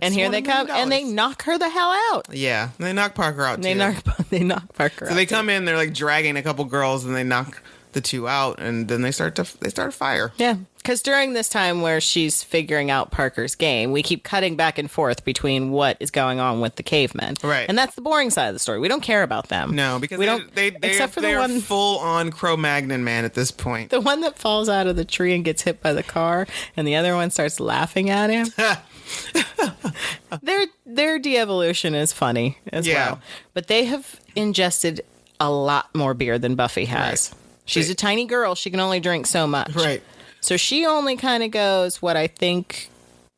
And here they come and they knock her the hell out. Yeah. They knock Parker out too. They knock Parker out. So they come in, they're like dragging a couple girls and they knock the two out, and then they start a fire. Yeah, because during this time where she's figuring out Parker's game, we keep cutting back and forth between what is going on with the cavemen. Right. And that's the boring side of the story. We don't care about them. No, because we don't, except for they're full on Cro-magnon man at this point. The one that falls out of the tree and gets hit by the car, and the other one starts laughing at him. Their de-evolution is funny as well. But they have ingested a lot more beer than Buffy has. Right. She's a tiny girl. She can only drink so much. Right. So she only kind of goes what I think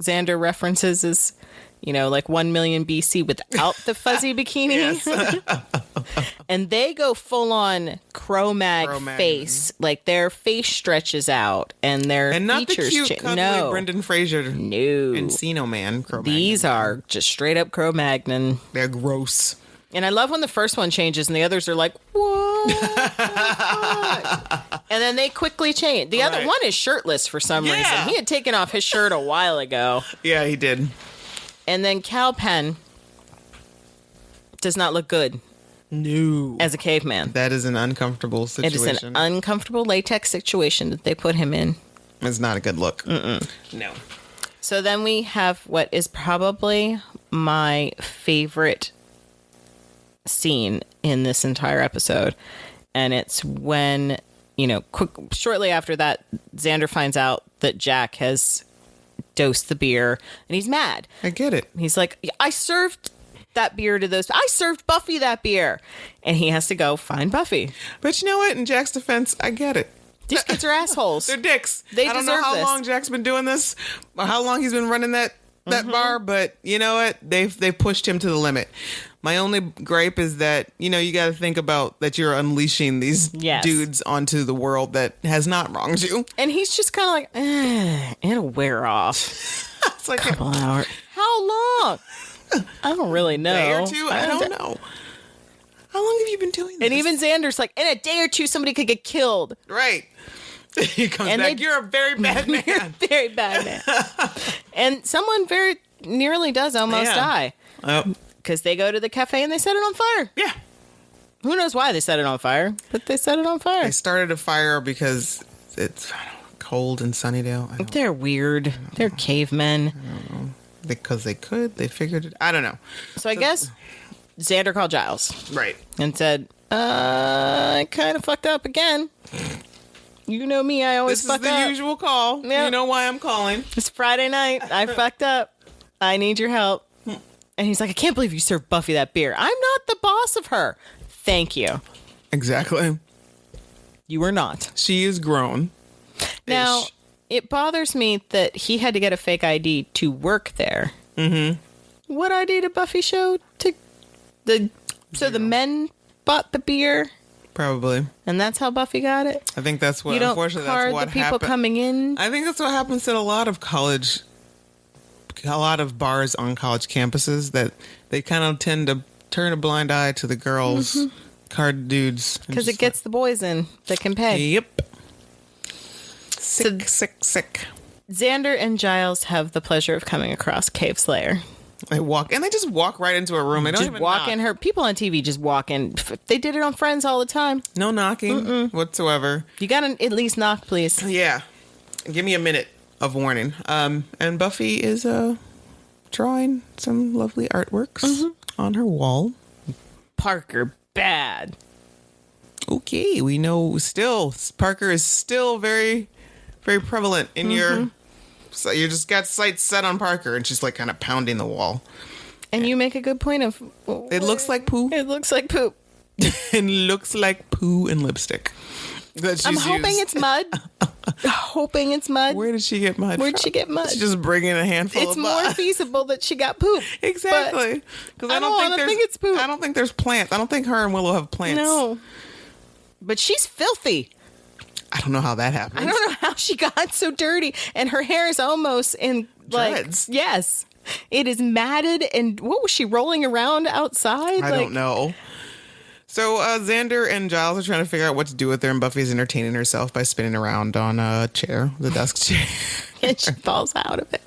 Xander references as, like 1 million BC without the fuzzy bikini. And they go full on Cro-mag face. Like their face stretches out and their and not features the cute, cuddly Brendan Fraser Encino Man Cro-magnon. These are just straight up Cro-magnon. They're gross. And I love when the first one changes and the others are like, what? And then they quickly change. The other one is shirtless for some reason. He had taken off his shirt a while ago. Yeah, he did. And then Calpen does not look good. No. As a caveman. That is an uncomfortable situation. It is an uncomfortable latex situation that they put him in. It's not a good look. No. So then we have what is probably my favorite scene in this entire episode, and it's when shortly after that Xander finds out that Jack has dosed the beer and he's mad. I get it. He's like, I served that beer to those, I served Buffy that beer, and he has to go find Buffy. But you know what, in Jack's defense, I get it. These kids are assholes. They're dicks. They I don't know how long Jack's been doing this or how long he's been running that bar, but you know what, they've pushed him to the limit. My only gripe is that, you got to think about that you're unleashing these dudes onto the world that has not wronged you. And he's just kind of like, it'll wear off. It's like a couple hours. How long? I don't really know. A day or two? I don't know. How long have you been doing this? And even Xander's like, in a day or two, somebody could get killed. Right. He comes back, you're a very bad man. You're a very bad man. And someone very nearly does almost die. Because they go to the cafe and they set it on fire. Yeah. Who knows why they set it on fire, but they set it on fire. They started a fire because it's cold in Sunnydale. They're weird. They're cavemen. I don't know. Because they could. They figured it. I don't know. So I guess Xander called Giles. Right. And said, I kind of fucked up again. You know me, I always fuck up. This is the usual call. Yep. You know why I'm calling. It's Friday night. I fucked up. I need your help. And he's like, I can't believe you served Buffy that beer. I'm not the boss of her. Thank you. Exactly. You are not. She is grown. Now, it bothers me that he had to get a fake ID to work there. Mm-hmm. What ID did Buffy show to the... So the men bought the beer? Probably. And that's how Buffy got it? I think that's what, you don't unfortunately, card that's what the people happened. Coming in? I think that's what happens at a lot of bars on college campuses, that they kind of tend to turn a blind eye to the girls, card dudes. Because it gets the boys in that can pay. Yep. Sick. Xander and Giles have the pleasure of coming across Cave Slayer. They just walk right into a room. They don't just even walk knock. in. Her people on TV just walk in. They did it on Friends all the time. No knocking whatsoever. You gotta at least knock, please. Yeah. Give me a minute of warning. And Buffy is drawing some lovely artworks on her wall. Parker, bad. Okay, we know still Parker is still very, very prevalent in your... So you just got sights set on Parker, and she's like kind of pounding the wall. And you make a good point of... It looks like poo. It looks like poop. It looks like poo and lipstick. I'm hoping it's mud. Hoping it's mud. Where did she get mud Where'd she get mud? She's just bringing a handful it's of mud. It's more feasible that she got poop. Exactly. Because I don't think it's poop. I don't think there's plants. I don't think her and Willow have plants. No. But she's filthy. I don't know how that happened. I don't know how she got so dirty. And her hair is almost in dreads. Yes. It is matted. And what was she rolling around outside? I don't know. So Xander and Giles are trying to figure out what to do with her, and Buffy's entertaining herself by spinning around on a chair, the desk chair. And she falls out of it.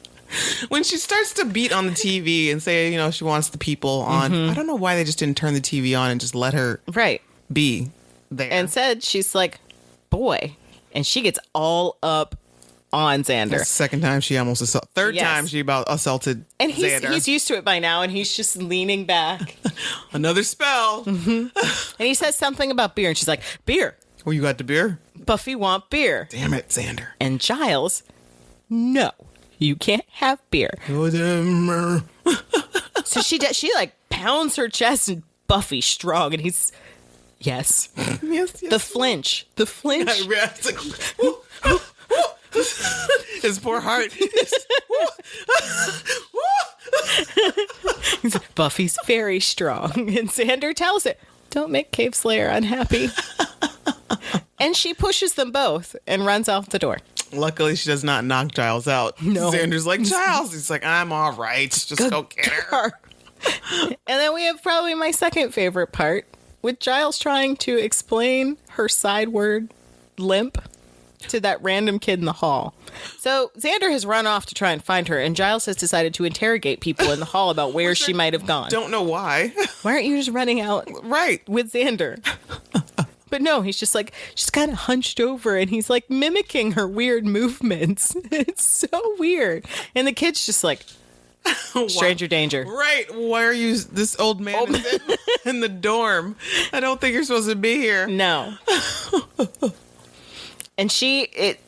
When she starts to beat on the TV and say, she wants the people on, I don't know why they just didn't turn the TV on and just let her right be there. And said, she's like, boy. And she gets all up on Xander. That's the second time she almost assaulted. Third Yes. time she about assaulted And Xander. he's used to it by now, and he's just leaning back. Another spell. And he says something about beer, and she's like, beer. Oh, you got the beer? Buffy want beer. Damn it, Xander. And Giles, no, you can't have beer. Oh, damn. So she like pounds her chest, and Buffy's strong, and he's, yes. Yes. The flinch. It's like, his poor heart. Buffy's very strong. And Xander tells it, don't make Cave Slayer unhappy. And she pushes them both and runs out the door. Luckily, she does not knock Giles out. No. Xander's like, Giles. He's like, I'm all right. Just go get her. And then we have probably my second favorite part, with Giles trying to explain her sideward limp to that random kid in the hall. So Xander has run off to try and find her, and Giles has decided to interrogate people in the hall about where she might have gone. Don't know why. Why aren't you just running out Right. with Xander? But no, he's just like, she's kind of hunched over, and he's like mimicking her weird movements. It's so weird. And the kid's just like, stranger danger. Right. Why are you, this old man is in the dorm? I don't think you're supposed to be here. No. And it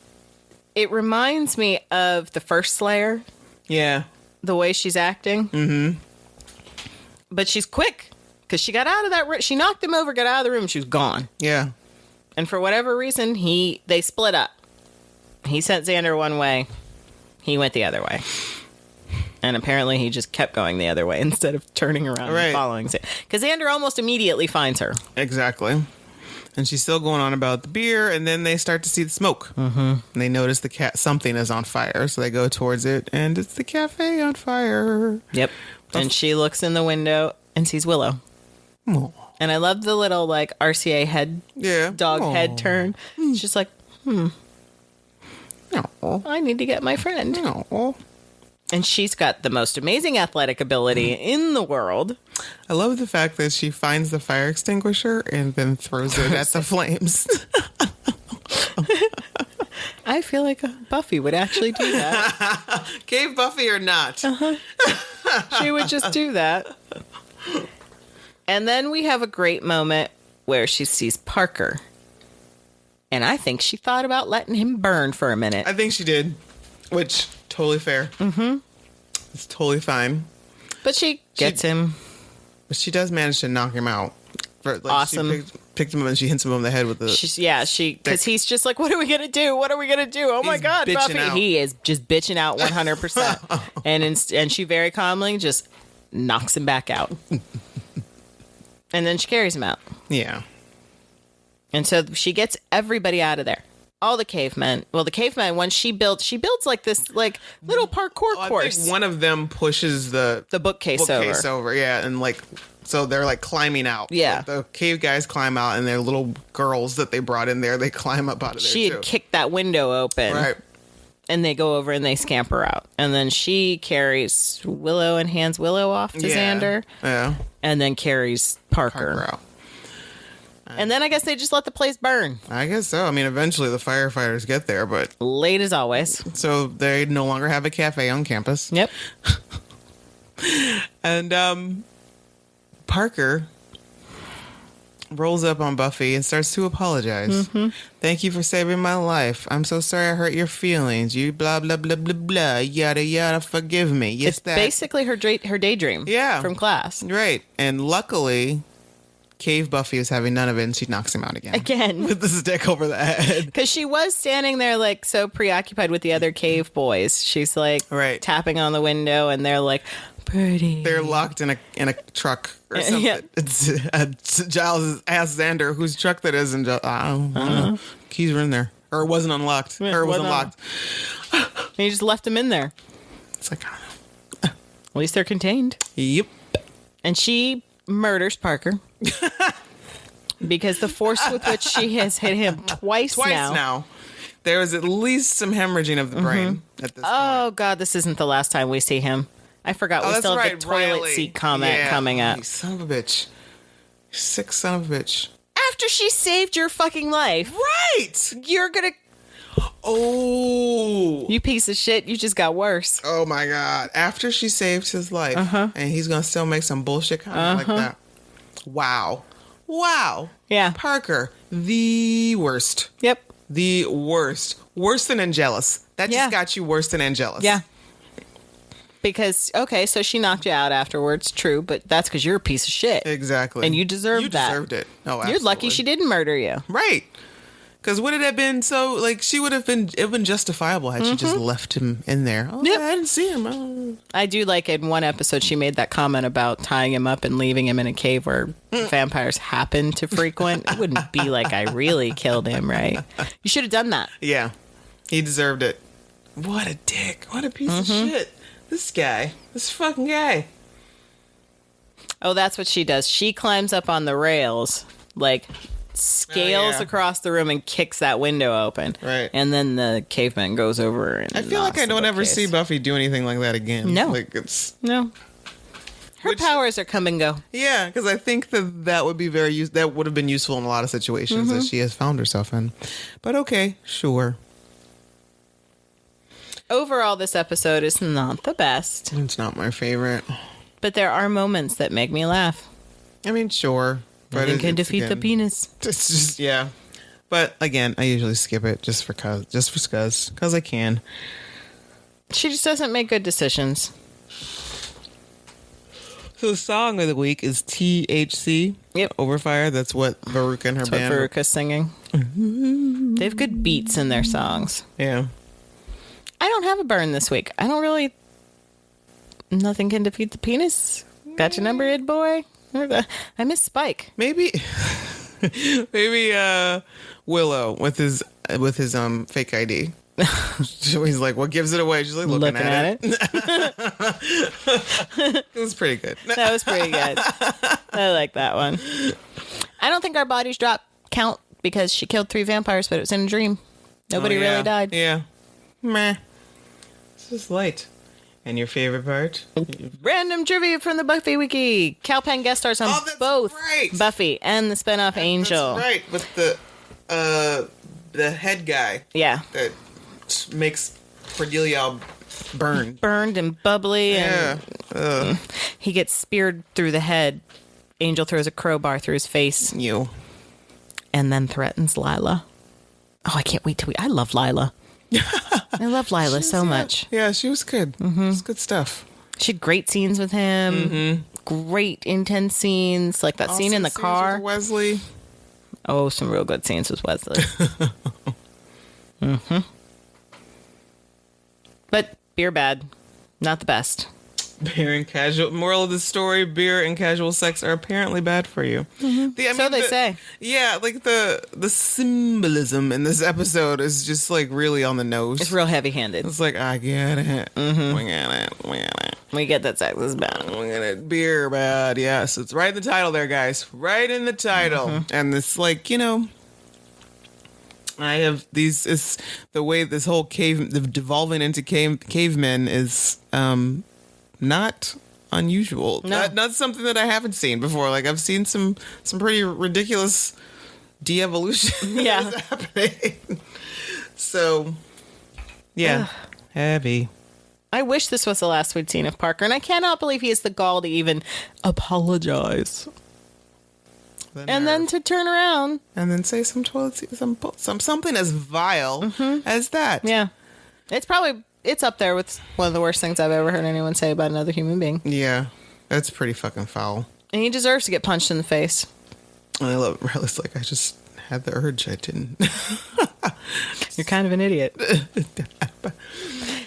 reminds me of the first Slayer, Yeah. the way she's acting. Mm-hmm. But she's quick, because she got out of that room. She knocked him over, got out of the room, and she was gone. Yeah. And for whatever reason, they split up. He sent Xander one way. He went the other way. And apparently he just kept going the other way instead of turning around and following Xander. Because Xander almost immediately finds her. Exactly. And she's still going on about the beer, and then they start to see the smoke. Mm-hmm. And they notice something is on fire, so they go towards it, and it's the cafe on fire. Yep. And she looks in the window and sees Willow. Aww. And I love the little, like, RCA head, dog head turn. It's just like, I need to get my friend. Aww. And she's got the most amazing athletic ability in the world. I love the fact that she finds the fire extinguisher and then throws it at the flames. I feel like Buffy would actually do that. Cave Buffy or not. She would just do that. And then we have a great moment where she sees Parker. And I think she thought about letting him burn for a minute. I think she did, which totally fair. Mm-hmm. It's totally fine. But she gets him. But she does manage to knock him out. Awesome. She picked him up and she hits him on the head with the... Because he's just like, what are we going to do? What are we going to do? Oh my God, Buffy. Out. He is just bitching out 100%. And she very calmly just knocks him back out. And then she carries him out. Yeah. And so she gets everybody out of there. All the cavemen. Well, the cavemen, when she builds like this like little parkour course. I think one of them pushes the bookcase over. Yeah, and like so they're like climbing out. Yeah. The cave guys climb out, and their little girls that they brought in there, they climb up out of there. She had kicked that window open. Right. And they go over and they scamper out. And then she carries Willow and hands Willow off to Xander. Yeah. And then carries Parker out. And then I guess they just let the place burn. I guess so. I mean, eventually the firefighters get there, but... Late as always. So they no longer have a cafe on campus. Yep. And Parker rolls up on Buffy and starts to apologize. Mm-hmm. Thank you for saving my life. I'm so sorry I hurt your feelings. You blah, blah, blah, blah, blah, yada, yada, forgive me. Yes, it's basically her daydream from class. Right. And luckily... Cave Buffy is having none of it, and she knocks him out again. With the stick over the head. Because she was standing there, like, so preoccupied with the other cave boys. She's, like, tapping on the window, and they're like, pretty. They're locked in a truck or something. Yeah. Giles asks Xander whose truck that is, and I don't know. Keys were in there. Or it wasn't unlocked. Or it wasn't locked. And he just left them in there. It's like, I don't know. At least they're contained. Yep. And she murders Parker. Because the force with which she has hit him twice now. There is at least some hemorrhaging of the brain at this point. Oh, God, this isn't the last time we see him. I forgot. We still have the toilet seat comment coming up. You son of a bitch. Sick son of a bitch. After she saved your fucking life, Right. you're gonna... Oh. You piece of shit, you just got worse. Oh my God. After she saved his life, and he's going to still make some bullshit comment like that. Wow. Wow. Yeah. Parker, the worst. Yep. The worst. Worse than Angelus. That just Yeah. got you worse than Angelus. Yeah. Because, okay, so she knocked you out afterwards, true, but that's because you're a piece of shit. Exactly. And you deserved that. You deserved it. Oh, absolutely. You're lucky she didn't murder you. Right. Because would it have been so, like, she would have been, it would have been justifiable had she just left him in there. Oh, Yep. yeah, I didn't see him. Oh. I do like in one episode she made that comment about tying him up and leaving him in a cave where vampires happen to frequent. It wouldn't be like I really killed him, right? You should have done that. Yeah. He deserved it. What a dick. What a piece of shit. This guy. This fucking guy. Oh, that's what she does. She climbs up on the rails, like scales yeah. across the room and kicks that window open. Right. And then the caveman goes over and I feel like I don't ever see Buffy do anything like that again. No. Like, it's... No. Her powers are come and go. Yeah, because I think that would be that would have been useful in a lot of situations that she has found herself in. But okay, sure. Overall, this episode is not the best, It's not my favorite. but there are moments that make me laugh. I mean, sure. But Nothing can it's, defeat the again, penis. It's just, yeah. But again, I usually skip it just for because I can. She just doesn't make good decisions. So the song of the week is THC. Yep. Overfire. That's what Veruca and her That's what band. Veruca's singing. They have good beats in their songs. Yeah. I don't have a burn this week. I don't really... Nothing can defeat the penis. Got your number, Ed boy? I miss Spike. Maybe Willow with his fake ID. So he's like, what gives it away? She's like looking at it. It was pretty good. That was pretty good. I like that one. I don't think our bodies drop count because she killed 3 vampires, but it was in a dream. Nobody Oh, yeah. really died. Yeah. Meh. This is light. And your favorite part? Random trivia from the Buffy Wiki. Cal Penn guest stars on that's both right. Buffy and the spinoff Angel. That's right. With the head guy Yeah. that makes Cordelia burn. Burned and bubbly. Yeah. And he gets speared through the head. Angel throws a crowbar through his face You. and then threatens Lila. Oh, I can't wait till I love Lila. I love Lila so much. Yeah, she was good. Mm-hmm. It's good stuff. She had great scenes with him. Mm-hmm. Great intense scenes, like that scene in the Awesome scenes car. with Wesley. Oh, some real good scenes with Wesley. But beer bad, not the best. Beer and casual. Moral of the story: beer and casual sex are apparently bad for you. So they say. Yeah, like the symbolism in this episode is just like really on the nose. It's real heavy-handed. It's like, I get it. We get it. We get it. We get that sex is bad. We get it. Beer bad. Yes, it's right in the title there, guys. Right in the title. And this, like, you know, I have these. It's the way this whole devolving into cavemen is not unusual. No. Not something that I haven't seen before. Like, I've seen some pretty ridiculous de-evolution Yeah. that is happening. So, yeah, heavy. I wish this was the last we'd seen of Parker, and I cannot believe he has the gall to even apologize. And then to turn around. and then say some something as vile as that. Yeah. It's up there with one of the worst things I've ever heard anyone say about another human being. Yeah, that's pretty fucking foul. And he deserves to get punched in the face. And I love Riley's like, I just had the urge, I didn't. You're kind of an idiot.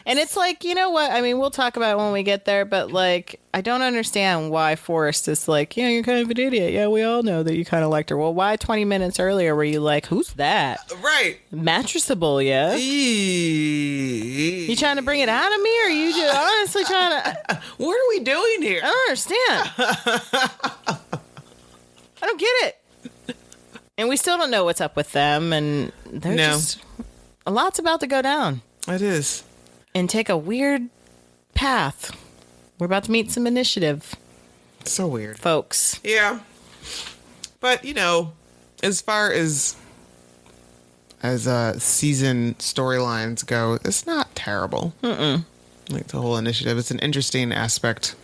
And it's like, you know what? I mean, we'll talk about it when we get there, but like, I don't understand why Forrest is like, yeah, you're kind of an idiot. Yeah, we all know that you kind of liked her. Well, why 20 minutes earlier were you like, who's that? Right. Mattressable, yeah? You trying to bring it out of me, or are you just honestly trying to... What are we doing here? I don't understand. I don't get it. And we still don't know what's up with them, and they're just... A lot's about to go down. It is. And take a weird path. We're about to meet some initiative So weird. folks. Yeah. But, you know, As far as season storylines go, it's not terrible. Like the whole initiative, it's an interesting aspect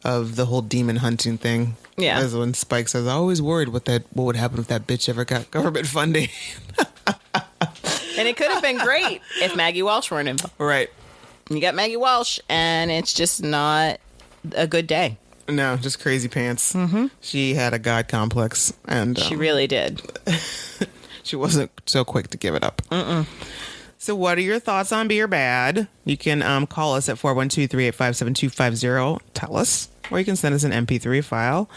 of the whole demon hunting thing. Yeah. As when Spike says, I always worried what would happen if that bitch ever got government funding. And it could have been great if Maggie Walsh weren't involved. Right. You got Maggie Walsh, and it's just not a good day. No, just crazy pants. Mm-hmm. She had a god complex, and She really did. she wasn't so quick to give it up. So what are your thoughts on Be or Bad? You can call us at 412-385-7250. Tell us. Or you can send us an MP3 file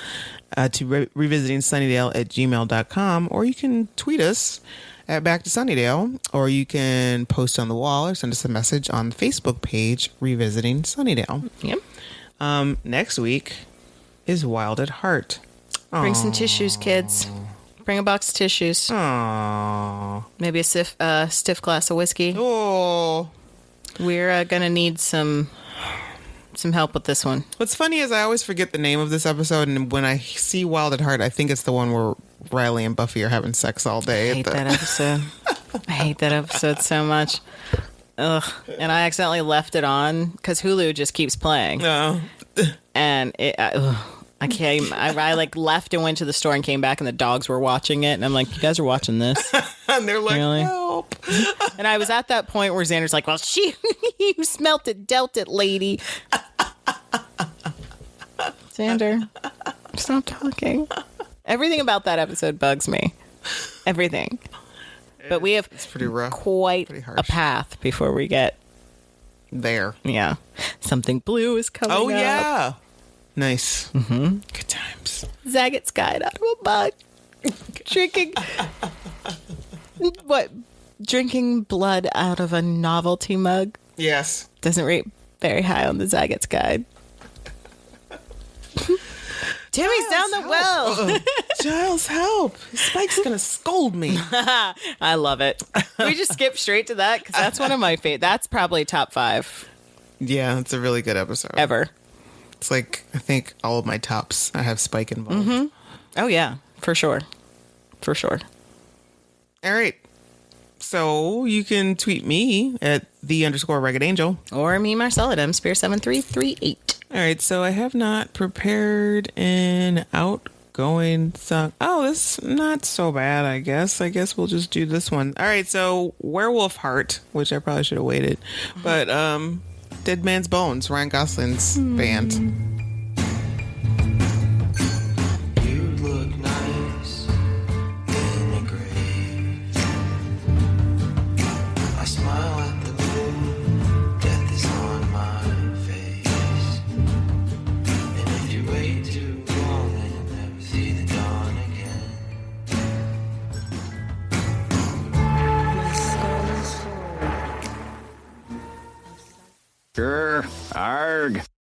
to revisitingsunnydale@gmail.com. Or you can tweet us at Back to Sunnydale. Or you can post on the wall or send us a message on the Facebook page, Revisiting Sunnydale. Yep. Next week is Wild at Heart. Bring some tissues, kids. Bring a box of tissues. Aww. Maybe a stiff glass of whiskey. Oh. We're gonna need some help with this one. What's funny is I always forget the name of this episode, and when I see Wild at Heart, I think it's the one where Riley and Buffy are having sex all day. I hate that episode. I hate that episode so much. Ugh. And I accidentally left it on because Hulu just keeps playing. No. And I like left and went to the store and came back and the dogs were watching it. And I'm like, you guys are watching this? And they're like, Really? help. And I was at that point where Xander's like, well, you smelt it, dealt it, lady. Xander, stop talking. Everything about that episode bugs me. Everything. But we have It's pretty rough. quite Pretty a harsh. path before we get, There. yeah. Something blue is coming Oh, up. yeah. Nice. Mm-hmm. Good times. Zagat's guide out of a mug. Drinking. What? Drinking blood out of a novelty mug Yes. doesn't rate very high on the Zagat's guide. Timmy's down the well. Giles, help. Spike's going to scold me. I love it. We just skip straight to that because that's one of my favorite. That's probably top 5 Yeah, it's a really good episode. ever. It's like, I think all of my tops, I have Spike involved. Oh, yeah, for sure. For sure. All right. So you can tweet me at _Ragged Angel. Or me, Marcella, at mspear7338. All right. So I have not prepared an outgoing song. Oh, that's not so bad, I guess. I guess we'll just do this one. All right. So Werewolf Heart, which I probably should have waited. But Dead Man's Bones, Ryan Gosling's band. You look nice in the grave. I smile at the moon, death is on my face. And if you wait too long, then you'll never see the dawn again. My skull is full. Sure, arg.